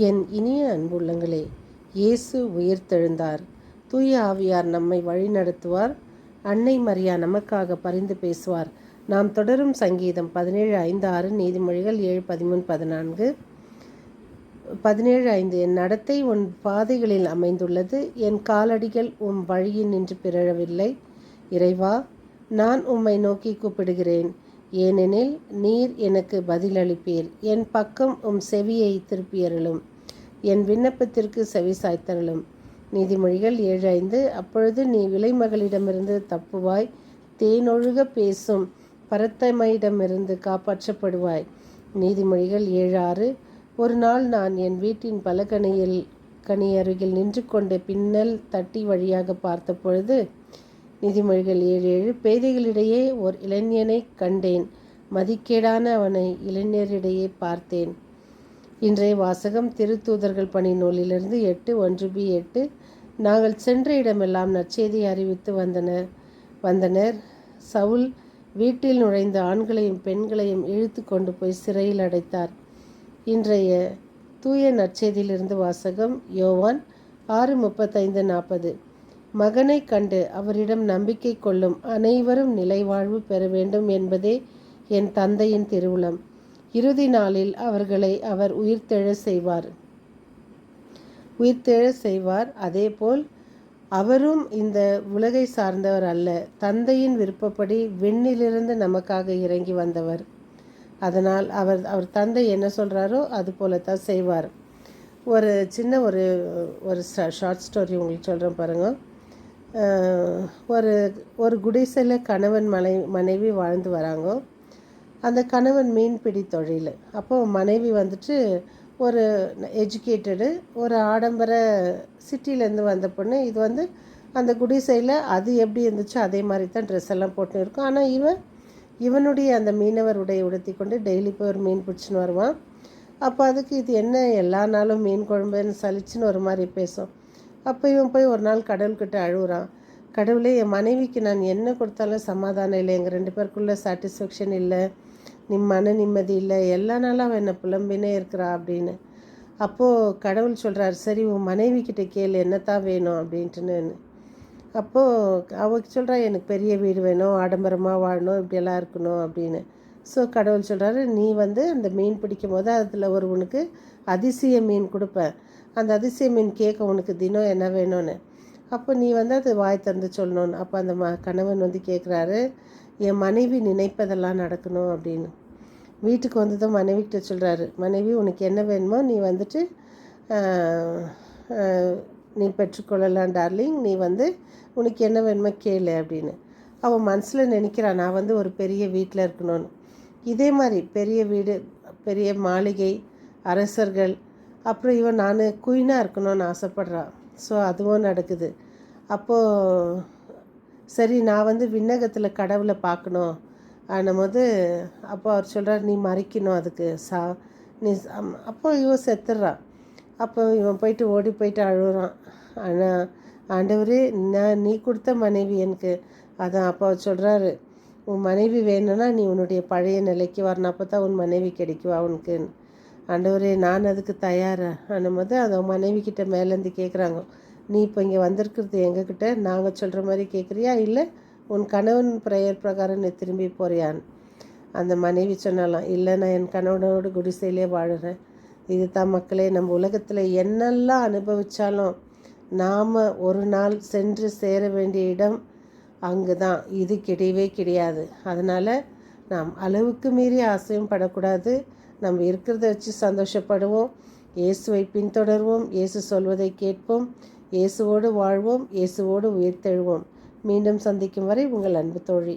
என் இனிய அன்புள்ளங்களே, இயேசு உயிர்த்தெழுந்தார். தூய ஆவியார் நம்மை வழிநடத்துவார். அன்னை மரியா நமக்காக பரிந்து பேசுவார். நாம் தொடரும் சங்கீதம் 17:5-6, நீதிமொழிகள் 7:13-14. 17:5 என் நடத்தை உன் பாதைகளில் அமைந்துள்ளது, என் காலடிகள் உம் வழியில் நின்று பிறழவில்லை. இறைவா, நான் உம்மை நோக்கி கூப்பிடுகிறேன், ஏனெனில் நீர் எனக்கு பதிலளிப்பீர். என் பக்கம் உம் செவியை திருப்பியருளும், என் விண்ணப்பத்திற்கு செவி சாய்த்தருளும். நீதிமொழிகள் 7:5 அப்பொழுது நீ விலைமகளிடமிருந்து தப்புவாய், தேனொழுக பேசும் பரத்தமையிடமிருந்து காப்பாற்றப்படுவாய். நீதிமொழிகள் 7:6 ஒரு நாள் நான் என் வீட்டின் கனி அருகில் நின்று கொண்டு பின்னல் தட்டி வழியாக பார்த்த பொழுது. நீதிமொழிகள் 7:7 பேதைகளிடையே ஓர் இளைஞனை கண்டேன், மதிக்கேடான அவனை இளைஞரிடையே பார்த்தேன். இன்றைய வாசகம் திருத்தூதர்கள் பணி நூலிலிருந்து 8:1b-8. நாங்கள் சென்ற இடமெல்லாம் நற்செய்தியை அறிவித்து வந்தனர். சவுல் வீட்டில் நுழைந்த ஆண்களையும் பெண்களையும் இழுத்து கொண்டு போய் சிறையில் அடைத்தார். இன்றைய தூய நற்செய்தியிலிருந்து வாசகம். யோவான் 6:35-40 மகனை கண்டு அவரிடம் நம்பிக்கை கொள்ளும் அனைவரும் நிலைவாழ்வு பெற வேண்டும் என்பதே என் தந்தையின் திருவுளம். இறுதி நாளில் அவர்களை அவர் உயிர்த்தெழ செய்வார். அதேபோல் அவரும் இந்த உலகை சார்ந்தவர் அல்ல, தந்தையின் விருப்பப்படி விண்ணிலிருந்து நமக்காக இறங்கி வந்தவர். அதனால் அவர் தந்தை என்ன சொல்கிறாரோ அது போலத்தான் செய்வார். ஒரு சின்ன ஒரு ஷார்ட் ஸ்டோரி உங்களுக்கு சொல்கிறேன் பாருங்கள். ஒரு குடிசையில் கணவன் மனைவி வாழ்ந்து வராங்க. அந்த கணவன் மீன்பிடி தொழில். அப்போது மனைவி வந்துட்டு ஒரு எஜுகேட்டடு, ஒரு ஆடம்பர சிட்டிலேருந்து வந்த பொண்ணு. இது அந்த குடிசையில் அது எப்படி இருந்துச்சோ அதே மாதிரி தான் ட்ரெஸ் எல்லாம் போட்டு இருக்கும். ஆனால் இவனுடைய அந்த மீனவர் உடையை உடுத்தி கொண்டு டெய்லி போய் ஒரு மீன் பிடிச்சின்னு வருவான். அப்போ அதுக்கு இது என்ன எல்லா நாளும் மீன் குழம்புன்னு சலிச்சுன்னு ஒரு மாதிரி பேசும். அப்போ இவன் போய் ஒரு நாள் கடவுள்கிட்ட அழுகுறான். கடவுளே, என் மனைவிக்கு நான் என்ன கொடுத்தாலும் சமாதானம் இல்லை, எங்கள் 2 பேருக்குள்ளே சாட்டிஸ்ஃபேக்ஷன் இல்லை, மன நிம்மதி இல்லை, எல்லா நாளும் அவன் என்னை புலம்பினே இருக்கிறா அப்படின்னு. அப்போது கடவுள் சொல்கிறார், சரி உன் மனைவிக்கிட்ட கேளு என்னத்தான் வேணும் அப்படின்ட்டுன்னு. அப்போது அவருக்கு சொல்கிறா, எனக்கு பெரிய வீடு வேணும், ஆடம்பரமாக வாழணும், இப்படியெல்லாம் இருக்கணும் அப்படின்னு. ஸோ கடவுள் சொல்கிறாரு, நீ அந்த மீன் பிடிக்கும் போது அதில் உனக்கு அதிசய மீன் கொடுப்பேன், அந்த அதிசய மீன் கேட்க உனக்கு தினம் என்ன வேணும்னு. அப்போ நீ அது வாய் திறந்து சொல்லணும்னு. அப்போ அந்த கணவன் கேட்குறாரு, என் மனைவி நினைப்பதெல்லாம் நடக்கணும் அப்படின்னு. வீட்டுக்கு வந்ததும் மனைவிக்கிட்ட சொல்கிறாரு, மனைவி உனக்கு என்ன வேணுமோ நீ நீ பெற்றுக்கொள்ளலாம் டார்லிங், நீ உனக்கு என்ன வேணுமோ கேளு அப்படின்னு. அவன் மனசில் நினைக்கிறான், நான் ஒரு பெரிய வீட்டில் இருக்கணும்னு. இதே மாதிரி பெரிய வீடு, பெரிய மாளிகை, அரசர்கள், அப்புறம் நான் குயினாக இருக்கணும்னு ஆசைப்பட்றான். ஸோ அதுவும் நடக்குது. அப்போது சரி நான் விண்ணகத்தில் கடவுளை பார்க்கணும் ஆனும்போது அப்போ அவர் சொல்கிறார், நீ மறைக்கணும் அதுக்கு நீ. அப்போ இவன் செத்துடுறான். அப்போ இவன் ஓடி போயிட்டு அழுகுறான். ஆனால் ஆண்டவரே, நீ கொடுத்த மனைவி எனக்கு. அதான் அப்போ அவர் சொல்கிறாரு, உன் மனைவி வேணும்னா நீ உன்னுடைய பழைய நிலைக்கு வரணும், அப்போ தான் உன் மனைவி கிடைக்குவா உனக்குன்னு. ஆண்டவரே, நான் அதுக்கு தயாரா ஆனும்போது அதை மனைவிக்கிட்ட மேலேருந்து கேட்குறாங்க, நீ இப்போ இங்கே வந்திருக்கிறது எங்ககிட்ட நாங்கள் சொல்கிற மாதிரி கேட்குறியா, இல்லை உன் கணவன் ப்ரேயர் பிரகாரம் நீ திரும்பி போறியான்னு. அந்த மனைவி சொன்னாலாம், இல்லை நான் என் கணவனோடு குடிசையிலே வாழுறேன். இது தான் மக்களே, நம்ம உலகத்தில் என்னெல்லாம் அனுபவித்தாலும் நாம் ஒரு நாள் சென்று சேர வேண்டிய இடம் அங்கு தான். இது கிடையவே கிடையாது. அதனால் நாம் அளவுக்கு மீறி ஆசையும் படக்கூடாது. நம்ம இருக்கிறத வச்சு சந்தோஷப்படுவோம். இயேசுவை பின்தொடர்வோம், இயேசு சொல்வதை கேட்போம், இயேசுவோடு வாழ்வோம், இயேசுவோடு உயிர்த்தெழுவோம். மீண்டும் சந்திக்கும் வரை உங்கள் அன்பு தோழி.